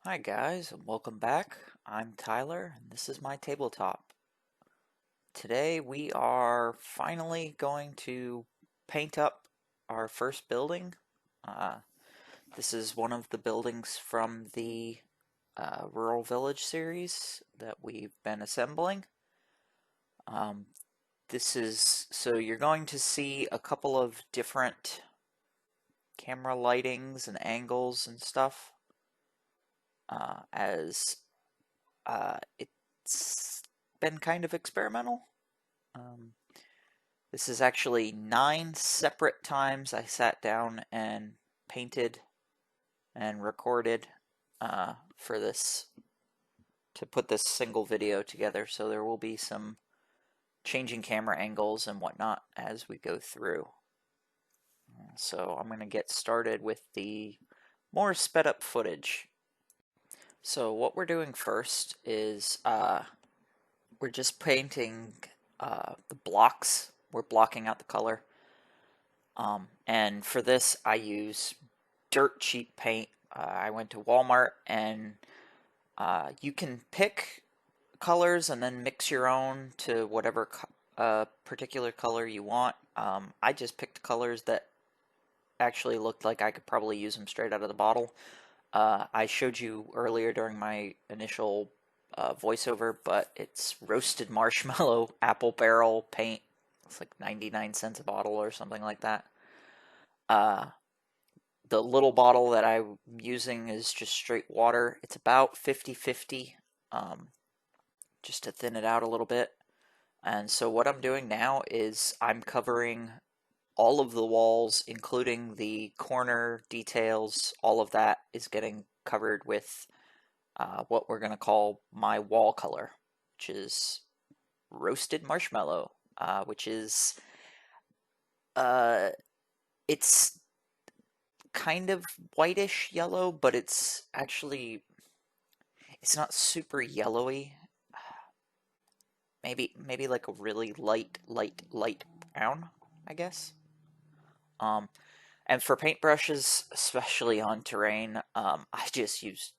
Hi guys, and welcome back. I'm Tyler, and this is my tabletop. Today we are finally going to paint up our first building. Uh, this is one of the buildings from the Rural Village series that we've been assembling. Um, so you're going to see a couple of different camera lightings and angles and stuff as it's been kind of experimental. Um, this is actually 9 separate times I sat down and painted and recorded for this to put this single video together. So there will be some changing camera angles and whatnot as we go through. So I'm going to get started with the more sped up footage. So what we're doing first is we're just painting the blocks. We're blocking out the color. And for this, I use dirt cheap paint. I went to Walmart, and you can pick colors and then mix your own to whatever particular color you want. I just picked colors that actually looked like I could probably use them straight out of the bottle. I showed you earlier during my initial voiceover, but it's roasted marshmallow apple barrel paint. It's like 99 cents a bottle or something like that. Uh, the little bottle that I'm using is just straight water. It's about 50-50, just to thin it out a little bit. And so what I'm doing now is I'm covering all of the walls, including the corner details. All of that is getting covered with what we're going to call my wall color, which is roasted marshmallow, which is uh, it's kind of whitish yellow, but it's not super yellowy. Maybe like a really light brown, I guess. Um, and for paintbrushes, especially on terrain, I just use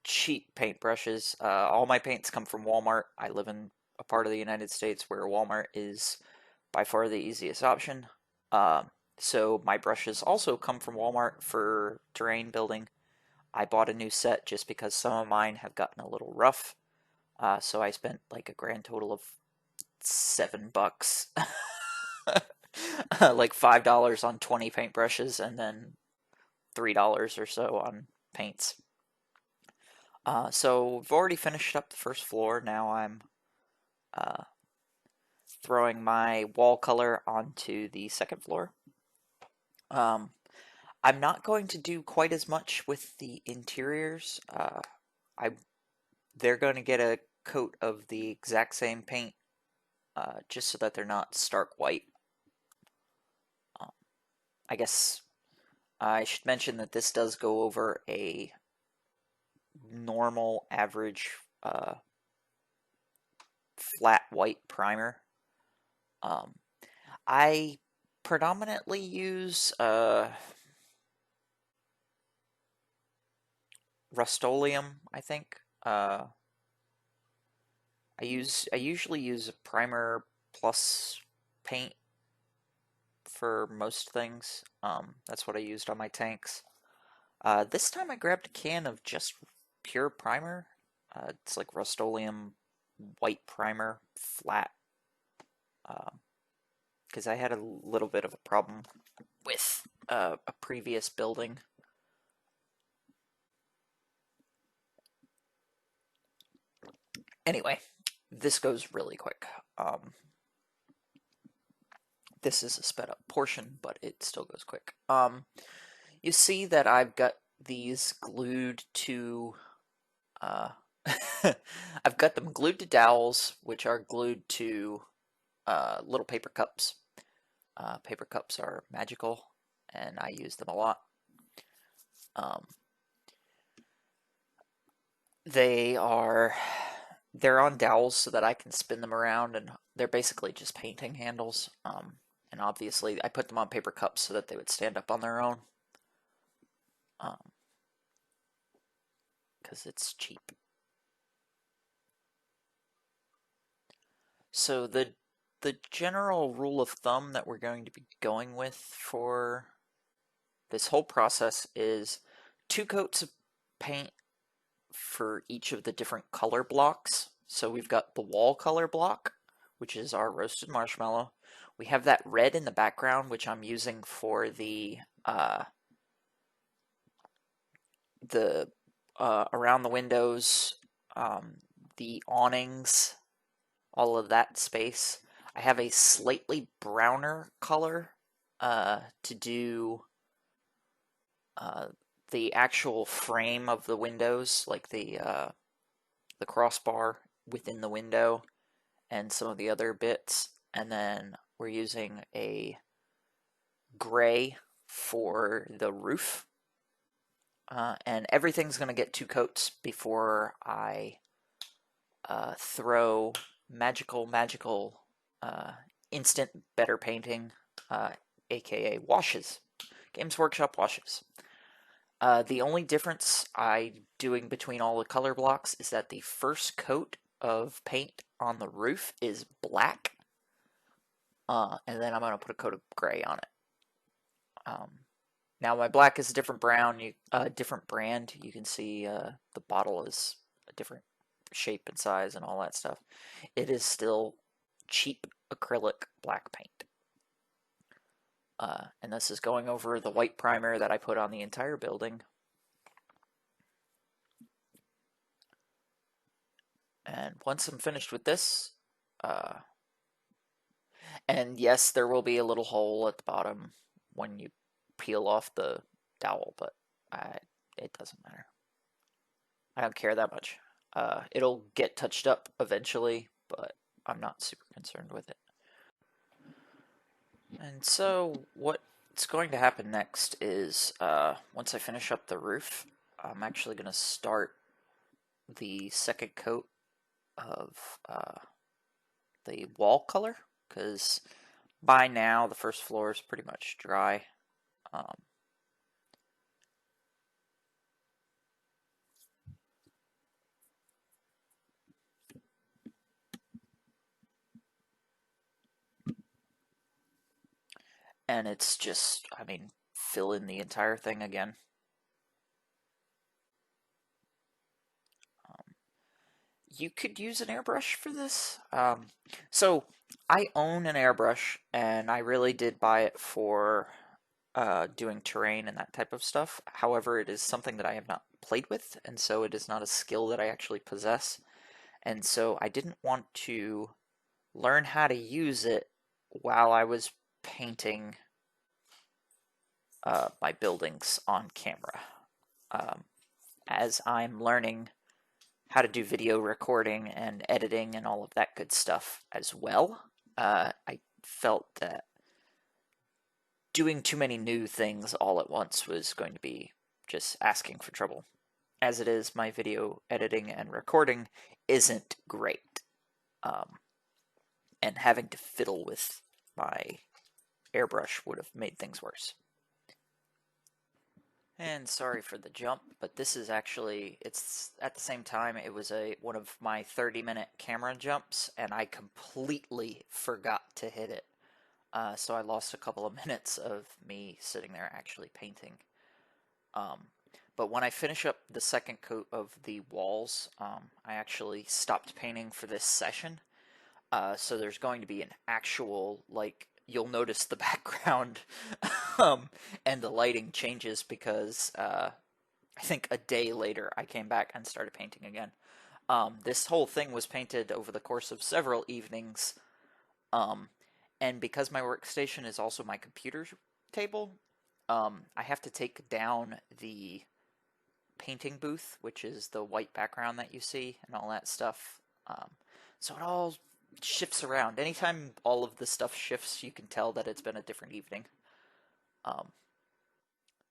cheap paintbrushes. All my paints come from Walmart. I live in a part of the United States where Walmart is by far the easiest option. So my brushes also come from Walmart for terrain building. I bought a new set just because some of mine have gotten a little rough. So I spent like a grand total of $7, like $5 on 20 paintbrushes, and then $3 or so on paints. So we've already finished up the first floor. Now I'm uh, throwing my wall color onto the second floor. Um, I'm not going to do quite as much with the interiors. I They're going to get a coat of the exact same paint, just so that they're not stark white. Um, I guess I should mention that this does go over a normal, average, flat white primer. Um, I predominantly use Rust-Oleum, I think. I usually use a primer plus paint for most things. That's what I used on my tanks. This time I grabbed a can of just pure primer. It's like Rust-Oleum white primer, flat. Because I had a little bit of a problem with a previous building. Anyway, this goes really quick. This is a sped up portion, but it still goes quick. You see that I've got these glued to, uh, I've got them glued to dowels, which are glued to little paper cups. Paper cups are magical, and I use them a lot. Um, they're on dowels so that I can spin them around, and they're basically just painting handles. And obviously, I put them on paper cups so that they would stand up on their own. Because because it's cheap. So the general rule of thumb that we're going to be going with for this whole process is 2 coats of paint for each of the different color blocks. So we've got the wall color block, which is our roasted marshmallow. We have that red in the background, which I'm using for the around the windows, the awnings, all of that space. I have a slightly browner color to do the actual frame of the windows, like the crossbar within the window and some of the other bits. And then we're using a gray for the roof. And everything's going to get 2 coats before I throw magical instant better painting, aka washes. Games Workshop washes. The only difference I'm doing between all the color blocks is that the first coat of paint on the roof is black, and then I'm going to put a coat of gray on it. Now my black is a different different brand. You can see the bottle is a different shape and size and all that stuff. It is still cheap acrylic black paint. And this is going over the white primer that I put on the entire building. And once I'm finished with this, and yes, there will be a little hole at the bottom when you peel off the dowel, but it doesn't matter. I don't care that much. It'll get touched up eventually, but I'm not super concerned with it. And so what's going to happen next is once I finish up the roof, I'm actually going to start the second coat of the wall color, because by now the first floor is pretty much dry. And it's just, I mean, fill in the entire thing again. You could use an airbrush for this. So I own an airbrush, and I really did buy it for doing terrain and that type of stuff. However, it is something that I have not played with, and so it is not a skill that I actually possess. And so I didn't want to learn how to use it while I was painting my buildings on camera. As I'm learning how to do video recording and editing and all of that good stuff as well, I felt that doing too many new things all at once was going to be just asking for trouble. As it is, my video editing and recording isn't great. And having to fiddle with my airbrush would have made things worse. And sorry for the jump, but this is actually, it's at the same time, it was one of my 30-minute camera jumps, and I completely forgot to hit it. So I lost a couple of minutes of me sitting there actually painting. But when I finish up the second coat of the walls, I actually stopped painting for this session. So there's going to be an actual, like, you'll notice the background and the lighting changes because I think a day later I came back and started painting again. This whole thing was painted over the course of several evenings, and because my workstation is also my computer table, I have to take down the painting booth, which is the white background that you see and all that stuff. So it all shifts around. Anytime all of the stuff shifts, you can tell that it's been a different evening.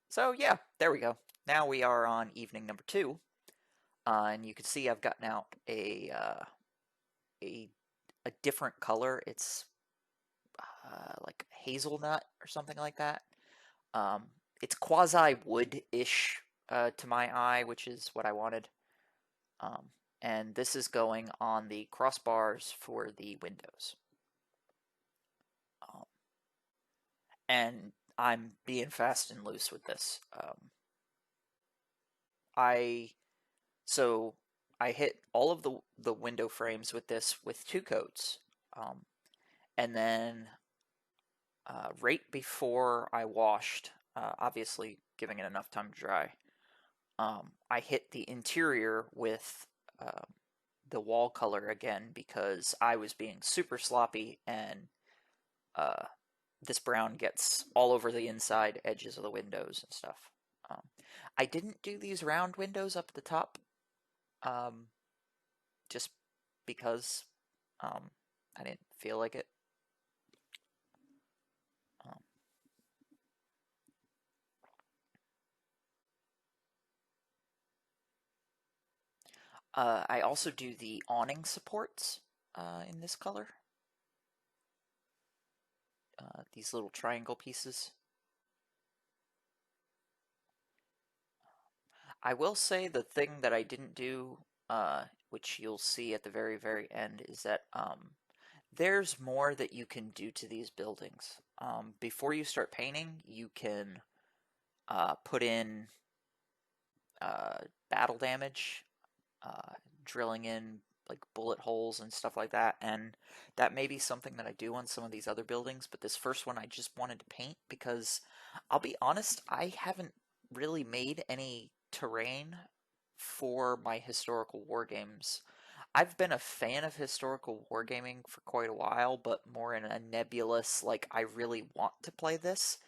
So yeah, there we go. Now we are on evening number 2, and you can see I've gotten out a different color. It's like hazelnut or something like that. It's quasi wood-ish to my eye, which is what I wanted. And this is going on the crossbars for the windows. And I'm being fast and loose with this. I hit all of the window frames with this with 2 coats, and then right before I washed, obviously giving it enough time to dry, I hit the interior with the wall color again because I was being super sloppy, and this brown gets all over the inside edges of the windows and stuff. I didn't do these round windows up at the top, just because I didn't feel like it. I also do the awning supports in this color. These little triangle pieces. I will say the thing that I didn't do, which you'll see at the very, very end, is that there's more that you can do to these buildings. Before you start painting, you can put in battle damage, drilling in like bullet holes and stuff like that, and that may be something that I do on some of these other buildings, but this first one I just wanted to paint because I'll be honest, I haven't really made any terrain for my historical war games. I've been a fan of historical wargaming for quite a while, but more in a nebulous, like, I really want to play this,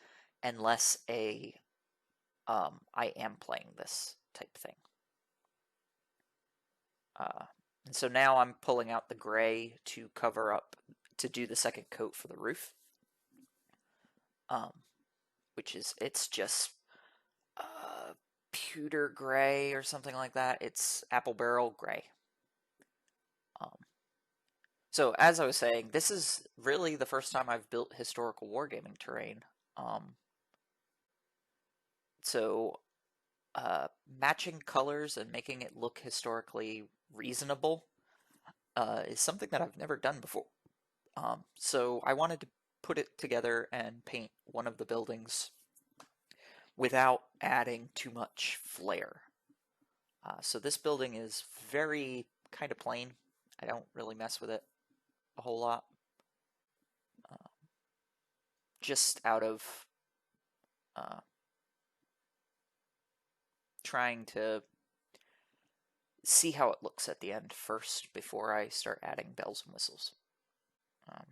and less a I am playing this type thing. And so now I'm pulling out the gray to cover up, to do the second coat for the roof. Which is, it's just pewter gray or something like that. It's apple barrel gray. So as I was saying, this is really the first time I've built historical wargaming terrain. So matching colors and making it look historically reasonable is something that I've never done before. So I wanted to put it together and paint one of the buildings without adding too much flair. So this building is very kind of plain. I don't really mess with it a whole lot. Just out of trying to see how it looks at the end first before I start adding bells and whistles.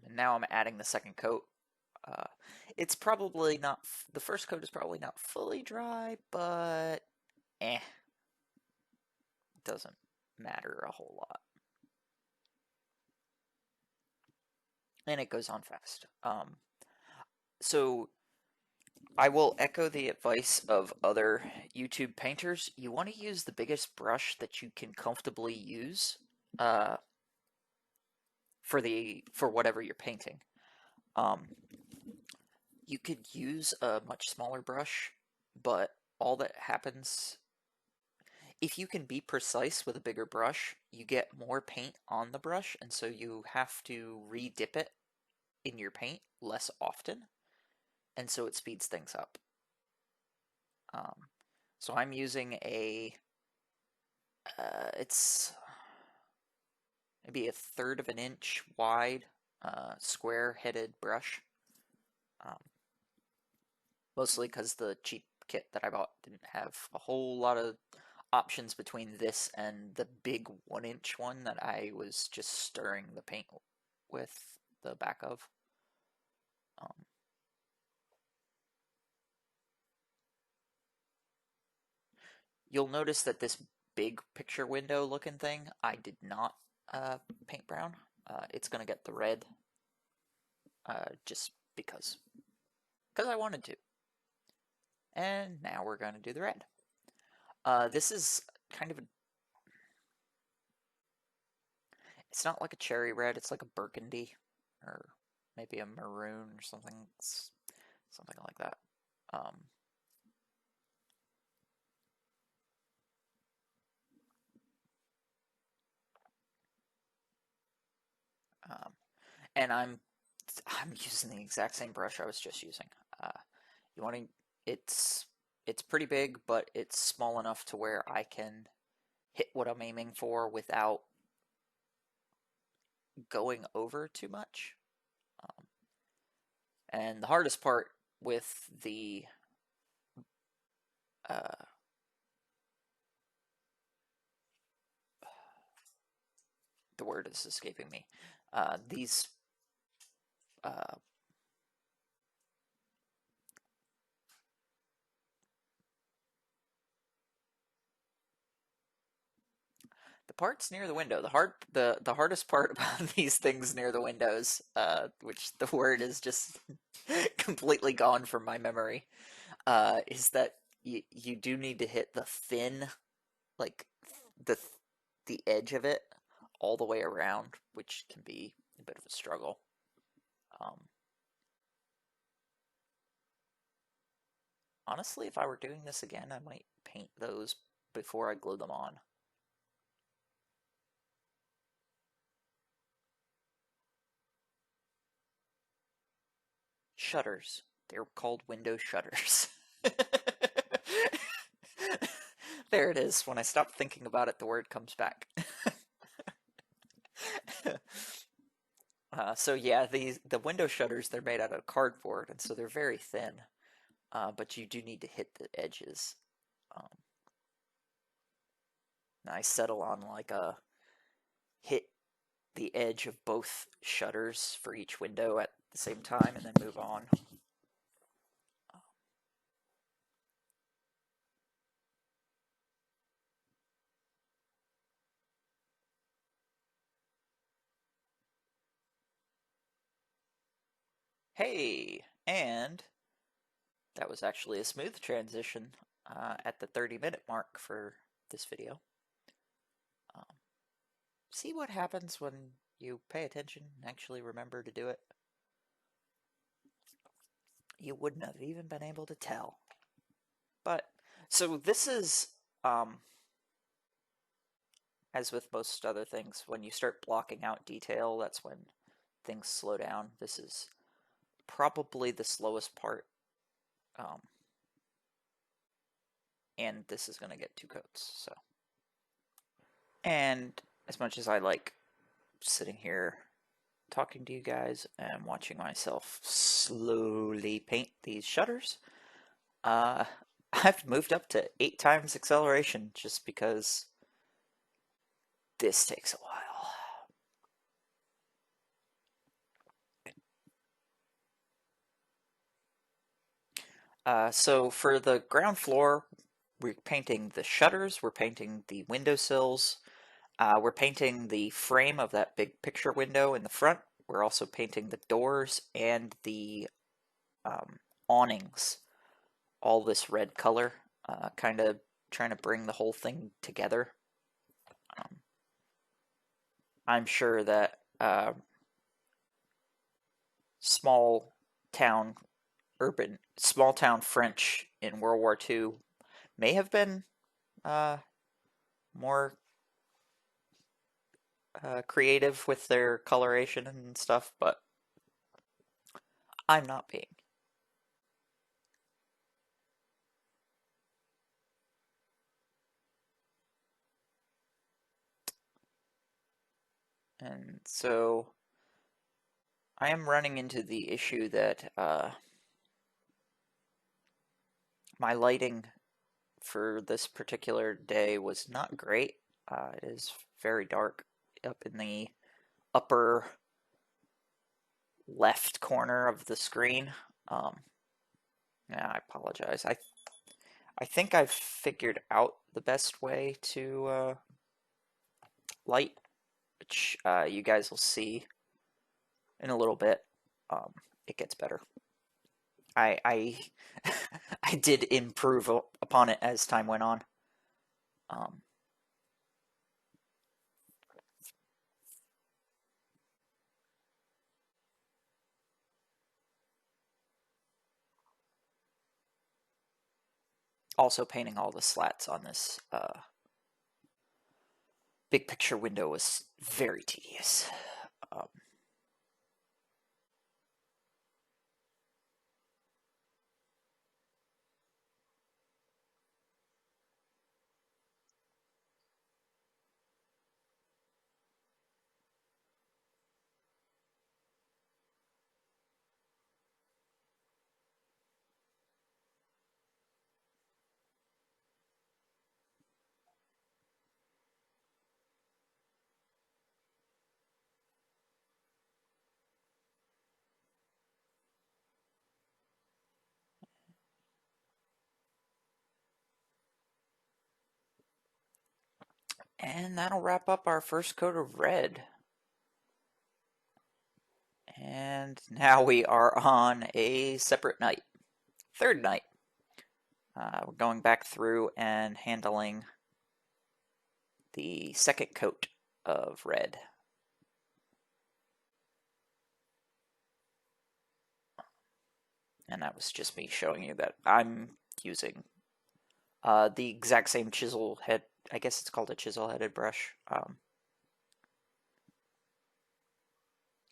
And now I'm adding the second coat. It's probably not, the first coat is probably not fully dry, but doesn't matter a whole lot. And it goes on fast. So I will echo the advice of other YouTube painters. You want to use the biggest brush that you can comfortably use for whatever you're painting. You could use a much smaller brush, but all that happens, if you can be precise with a bigger brush, you get more paint on the brush, and so you have to re-dip it in your paint less often, and so it speeds things up. So I'm using it's maybe a third of an inch wide square-headed brush. Mostly because the cheap kit that I bought didn't have a whole lot of options between this and the big 1-inch one that I was just stirring the paint with the back of. You'll notice that this big picture window looking thing, I did not paint brown. It's going to get the red just because I wanted to. And now we're going to do the red. This is kind of a, it's not like a cherry red, it's like a burgundy, or maybe a maroon or something like that. And I'm using the exact same brush I was just using. You want to, it's it's pretty big, but it's small enough to where I can hit what I'm aiming for without going over too much. Um, and the hardest part with uh, the word is escaping me. These uh, the parts near the window. The hardest part about these things near the windows, which the word is just completely gone from my memory, is that you do need to hit the thin, like the the edge of it all the way around, which can be a bit of a struggle. Um, Honestly, if I were doing this again, I might paint those before I glue them on. Shutters. They're called window shutters. There it is. When I stop thinking about it, the word comes back. So yeah, the window shutters, they're made out of cardboard, and so they're very thin. But you do need to hit the edges. Um, I settle on like a hit the edge of both shutters for each window at the same time, and then move on. Hey, and that was actually a smooth transition at the 30-minute mark for this video. Um, See what happens when you pay attention and actually remember to do it? You wouldn't have even been able to tell. But, so this is, as with most other things, when you start blocking out detail, that's when things slow down. This is probably the slowest part. Um, and this is going to get 2 coats, so. And as much as I like sitting here talking to you guys and watching myself slowly paint these shutters, I've moved up to 8 times acceleration just because this takes a while. So for the ground floor, we're painting the shutters, we're painting the windowsills, we're painting the frame of that big picture window in the front. We're also painting the doors and the awnings, all this red color, kind of trying to bring the whole thing together. I'm sure that small town small town French in World War II may have been more creative with their coloration and stuff, but I'm not being. And so I am running into the issue that my lighting for this particular day was not great. It is very dark up in the upper left corner of the screen. Yeah, I apologize. I think I've figured out the best way to light, which you guys will see in a little bit. It gets better. I I did improve upon it as time went on. Um, Also, painting all the slats on this big picture window was very tedious. Um, And that'll wrap up our first coat of red. And now we are on a separate night. Third night. We're going back through and handling the second coat of red. And that was just me showing you that I'm using the exact same chisel head. I guess it's called a chisel-headed brush.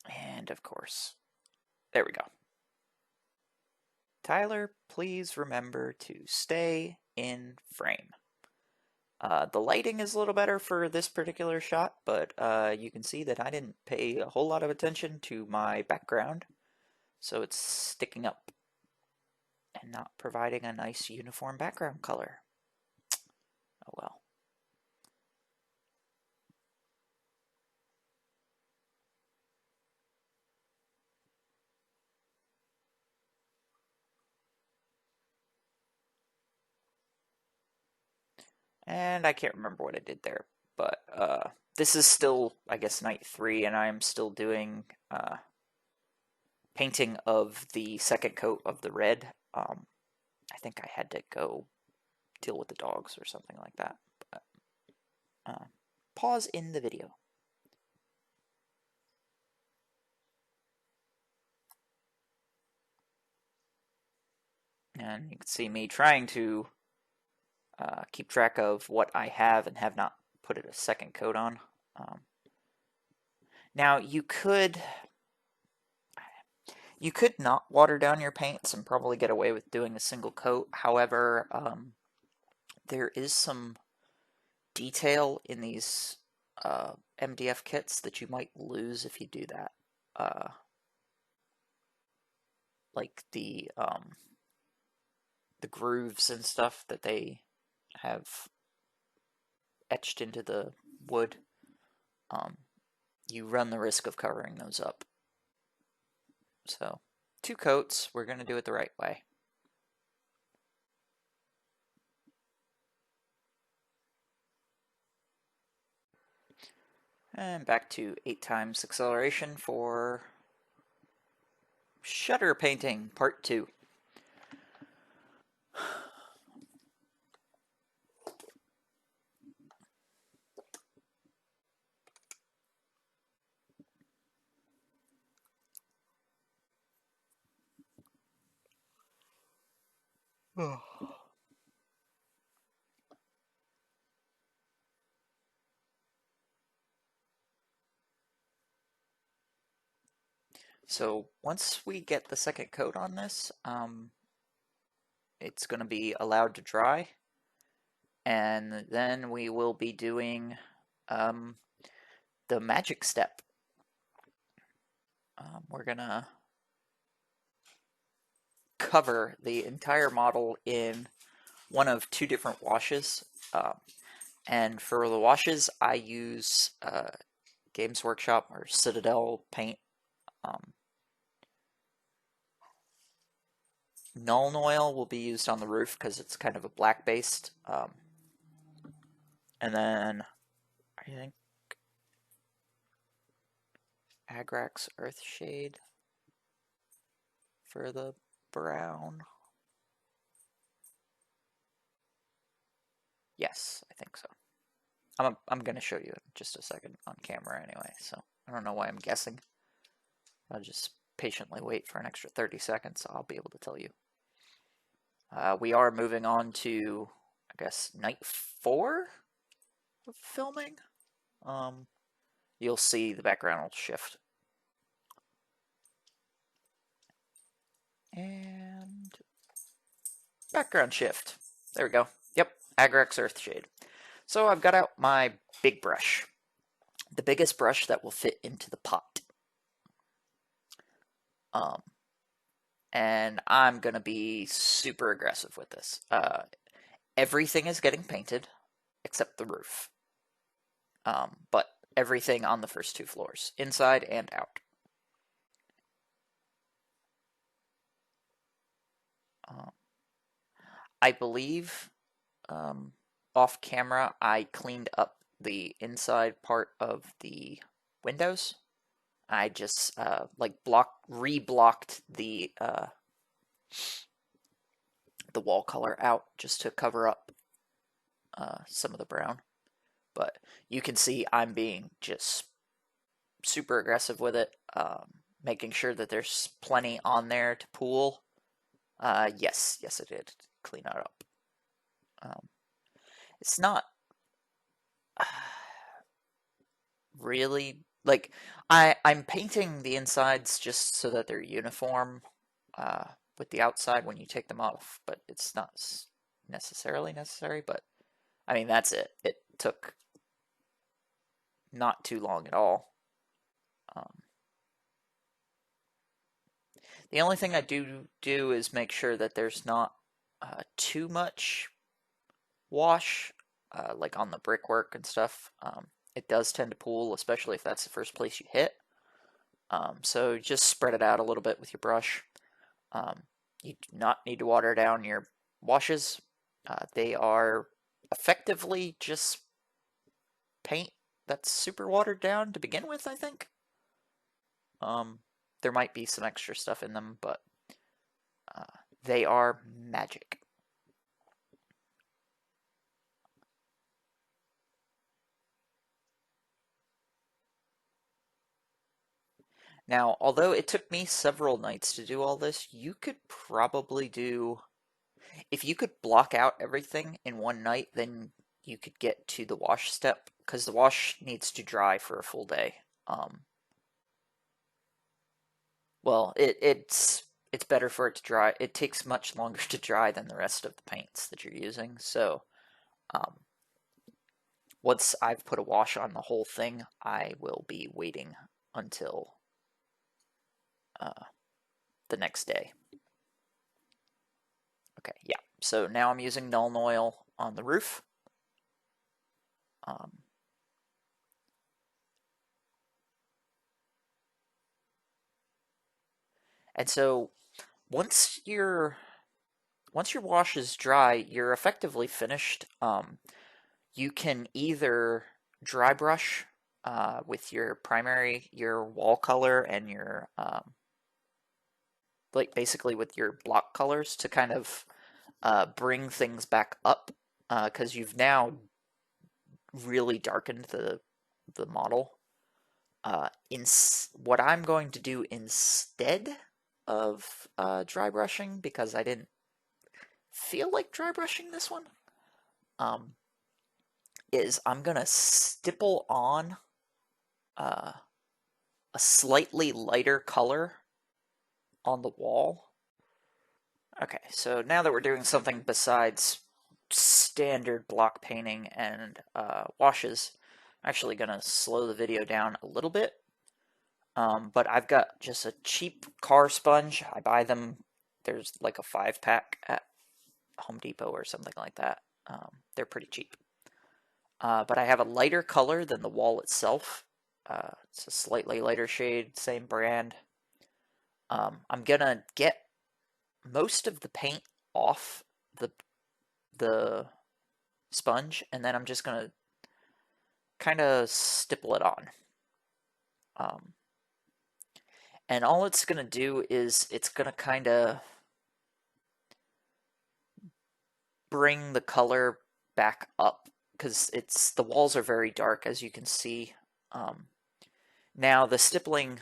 And of course, there we go. Tyler, please remember to stay in frame. The lighting is a little better for this particular shot, but you can see that I didn't pay a whole lot of attention to my background, so it's sticking up and not providing a nice uniform background color. Oh well. And I can't remember what I did there, but this is still, I guess, night 3, and I'm still doing painting of the second coat of the red. I think I had to go deal with the dogs or something like that. But, pause in the video. And you can see me trying to keep track of what I have and have not put a second coat on. Now you could not water down your paints and probably get away with doing a single coat. However, there is some detail in these MDF kits that you might lose if you do that. Like the grooves and stuff that they have etched into the wood. You run the risk of covering those up. So, 2 coats, we're going to do it the right way. And back to 8 times acceleration for shutter painting, part 2. So once we get the second coat on this, it's going to be allowed to dry, and then we will be doing the magic step. We're going to cover the entire model in one of 2 different washes. And for the washes, I use Games Workshop or Citadel paint. Nuln Oil will be used on the roof because it's kind of a black based. And then I think Agrax Earthshade for the brown. Yes, I think so. I'm going to show you in just a second on camera anyway, so I don't know why I'm guessing. I'll just patiently wait for an extra 30 seconds, so I'll be able to tell you. We are moving on to, I guess, night 4 of filming. You'll see the background will shift. And background shift. There we go. Yep, Agrax Earthshade. So I've got out my big brush. The biggest brush that will fit into the pot. And I'm going to be super aggressive with this. Everything is getting painted except the roof. But everything on the first 2 floors, inside and out. I believe off camera I cleaned up the inside part of the windows. I just like re-blocked the wall color out just to cover up some of the brown. But you can see I'm being just super aggressive with it, making sure that there's plenty on there to pool. Yes, I did clean it up. It's not really like I'm painting the insides just so that they're uniform with the outside when you take them off, but it's not necessarily necessary. But I mean, that's it. It took not too long at all. The only thing I do is make sure that there's not too much wash, like on the brickwork and stuff. It does tend to pool, especially if that's the first place you hit. So just spread it out a little bit with your brush. You do not need to water down your washes. They are effectively just paint that's super watered down to begin with, I think. There might be some extra stuff in them, but they are magic. Now, although it took me several nights to do all this, you could probably do, if you could block out everything in one night, then you could get to the wash step, because the wash needs to dry for a full day. Well, it's better for it to dry. It takes much longer to dry than the rest of the paints that you're using. So, once I've put a wash on the whole thing, I will be waiting until the next day. Okay, yeah. So now I'm using Nuln Oil on the roof. And so once your wash is dry, you're effectively finished. You can either dry brush with your wall color and your like basically with your block colors to kind of bring things back up because you've now really darkened the model. What I'm going to do instead of dry brushing, because I didn't feel like dry brushing this one, is I'm gonna stipple on a slightly lighter color on the wall. Okay, so now that we're doing something besides standard block painting and washes, I'm actually gonna slow the video down a little bit. But I've got just a cheap car sponge. I buy them. There's like a 5-pack at Home Depot or something like that. They're pretty cheap. But I have a lighter color than the wall itself. It's a slightly lighter shade, same brand. I'm gonna get most of the paint off the sponge, and then I'm just gonna kind of stipple it on. And all it's gonna do is it's gonna kind of bring the color back up because the walls are very dark, as you can see. Now the stippling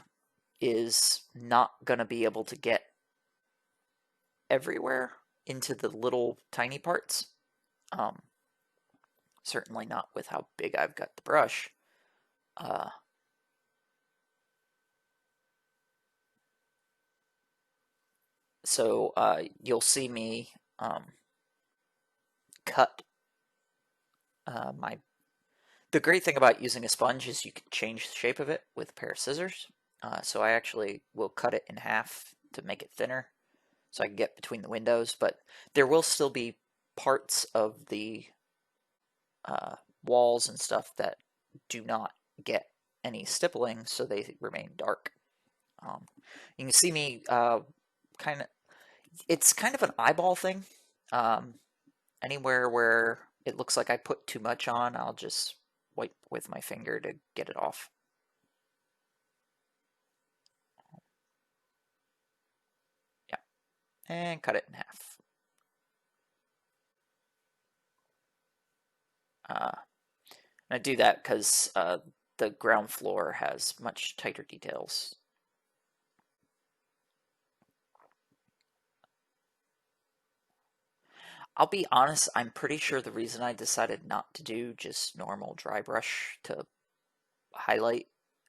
is not going to be able to get everywhere into the little tiny parts. Certainly not with how big I've got the brush. So you'll see me cut the great thing about using a sponge is you can change the shape of it with a pair of scissors. So I actually will cut it in half to make it thinner so I can get between the windows, but there will still be parts of the walls and stuff that do not get any stippling, so they remain dark. You can see me it's kind of an eyeball thing. Anywhere where it looks like I put too much on, I'll just wipe with my finger to get it off. Yeah, and cut it in half. I do that because the ground floor has much tighter details. I'll be honest, I'm pretty sure the reason I decided not to do just normal dry brush to highlight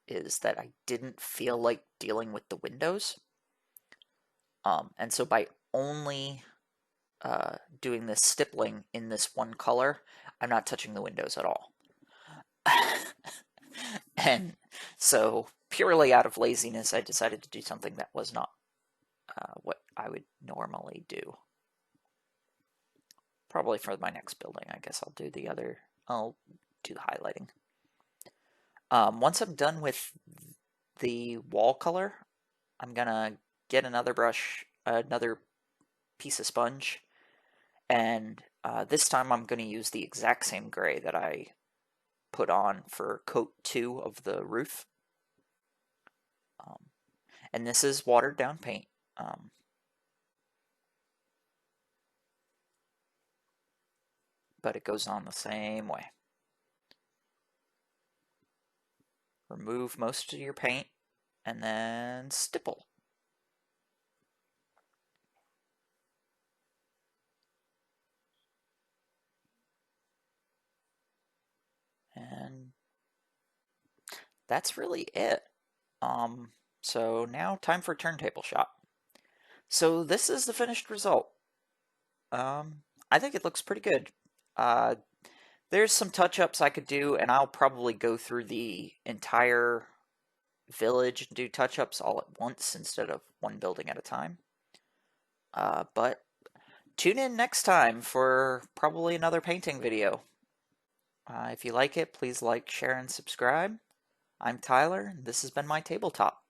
is that I didn't feel like dealing with the windows. And so by only doing this stippling in this one color, I'm not touching the windows at all. And so purely out of laziness, I decided to do something that was not what I would normally do. Probably for my next building, I guess I'll do the highlighting. Once I'm done with the wall color, I'm gonna get another brush, another piece of sponge, and this time I'm gonna use the exact same gray that I put on for coat 2 of the roof. And this is watered down paint. But it goes on the same way. Remove most of your paint and then stipple. And that's really it. So now time for turntable shot. So this is the finished result. I think it looks pretty good. There's some touch-ups I could do, and I'll probably go through the entire village and do touch-ups all at once instead of one building at a time. But tune in next time for probably another painting video. If you like it, please like, share, and subscribe. I'm Tyler, and this has been my tabletop.